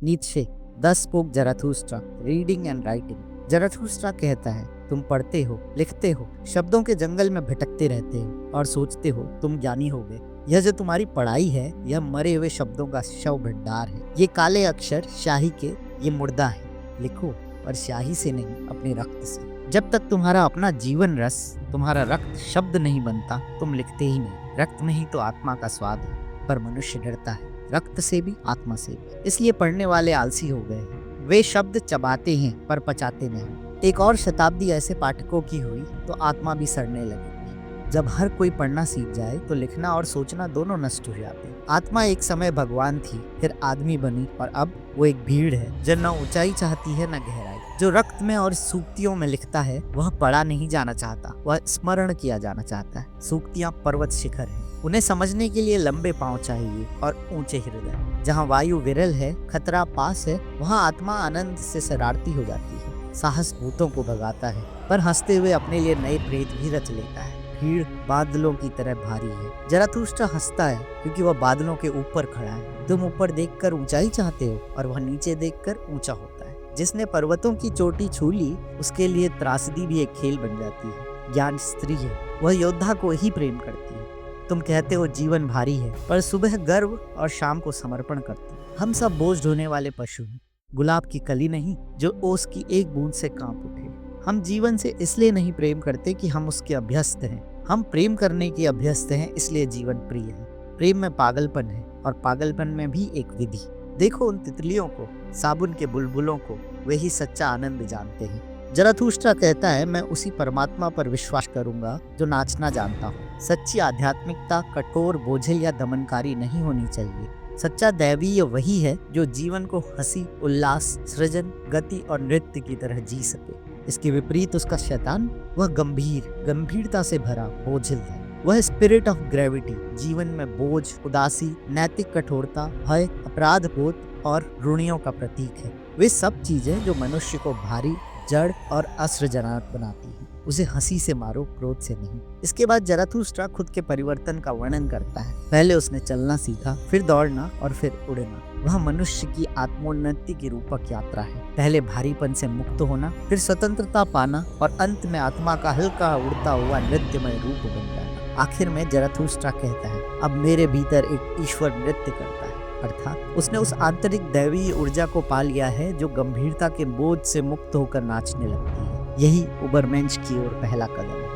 Nietzsche, thus spoke Zarathustra, reading and writing. Zarathustra कहता है, तुम पढ़ते हो, लिखते हो, शब्दों के जंगल में भटकते रहते हो और सोचते हो तुम ज्ञानी होगे। यह जो तुम्हारी पढ़ाई है, यह मरे हुए शब्दों का शव भंडार है। ये काले अक्षर शाही के, ये मुर्दा है। लिखो, पर शाही से नहीं, अपने रक्त से। जब तक तुम्हारा अपना जीवन रस, तुम्हारा रक्त शब्द नहीं बनता, तुम लिखते ही नहीं। रक्त में ही तो आत्मा का स्वाद है। पर मनुष्य डरता है, रक्त से भी, आत्मा से भी। इसलिए पढ़ने वाले आलसी हो गए हैं। वे शब्द चबाते हैं पर पचाते नहीं। एक और शताब्दी ऐसे पाठकों की हुई तो आत्मा भी सड़ने लगी। जब हर कोई पढ़ना सीख जाए तो लिखना और सोचना दोनों नष्ट हो जाते हैं। आत्मा एक समय भगवान थी, फिर आदमी बनी, और अब वो एक भीड़ है जो न ऊंचाई चाहती है न गहराई। जो रक्त में और सूक्तियों में लिखता है, वह पढ़ा नहीं जाना चाहता, वह स्मरण किया जाना चाहता है। सूक्तियां पर्वत शिखर हैं, उन्हें समझने के लिए लंबे पांव चाहिए और ऊंचे हृदय। जहाँ वायु विरल है, खतरा पास है, वहाँ आत्मा आनंद से शरारती हो जाती है। साहस भूतों को भगाता है, पर हंसते हुए अपने लिए नए प्रेत भी रच लेता है। भीड़ बादलों की तरह भारी है। ज़राथुस्ट्रा हंसता है क्योंकि वह बादलों के ऊपर खड़ा है। तुम ऊपर देखकर ऊंचाई चाहते हो और वह नीचे देखकर ऊंचा होता है। जिसने पर्वतों की चोटी छू ली, उसके लिए त्रासदी भी एक खेल बन जाती है। ज्ञान स्त्री है, वह योद्धा को ही प्रेम करती है। तुम कहते हो जीवन भारी है, पर सुबह गर्व और शाम को समर्पण करती है। हम सब बोझ ढोने वाले पशु हैं, गुलाब की कली नहीं जो ओस की एक बूंद से कांप उठे। हम जीवन से इसलिए नहीं प्रेम करते कि हम उसके अभ्यस्त हैं, हम प्रेम करने के अभ्यस्त हैं, इसलिए जीवन प्रिय है। प्रेम में पागलपन है और पागलपन में भी एक विधि। देखो उन तितलियों को, साबुन के बुलबुलों को, वे ही सच्चा आनंद जानते हैं। ज़राथुस्ट्रा कहता है, मैं उसी परमात्मा पर विश्वास करूंगा जो नाचना जानता हूँ। सच्ची आध्यात्मिकता कठोर, बोझिल या दमनकारी नहीं होनी चाहिए। सच्चा दैवीय वही है जो जीवन को हंसी, उल्लास, सृजन, गति और नृत्य की तरह जी सके। इसके विपरीत उसका शैतान, वह गंभीरता से भरा, बोझिल है। वह स्पिरिट ऑफ ग्रेविटी, जीवन में बोझ, उदासी, नैतिक कठोरता, भय, अपराध बोध और ऋणियों का प्रतीक है। वे सब चीजें जो मनुष्य को भारी, जड़ और असृजनात्मक बनाती हैं। उसे हंसी से मारो, क्रोध से नहीं। इसके बाद ज़राथुस्ट्रा खुद के परिवर्तन का वर्णन करता है। पहले उसने चलना सीखा, फिर दौड़ना और फिर उड़ना। वह मनुष्य की आत्मोन्नति की रूपक यात्रा है। पहले भारीपन से मुक्त होना, फिर स्वतंत्रता पाना और अंत में आत्मा का हल्का उड़ता हुआ नृत्यमय रूप बन जाना। आखिर में ज़राथुस्ट्रा कहता है, अब मेरे भीतर एक ईश्वर नृत्य करता है। अर्थात उसने उस आंतरिक दैवीय ऊर्जा को पा लिया है जो गंभीरता के बोझ से मुक्त होकर नाचने लगती है। यही उबरमेंश की ओर पहला कदम है।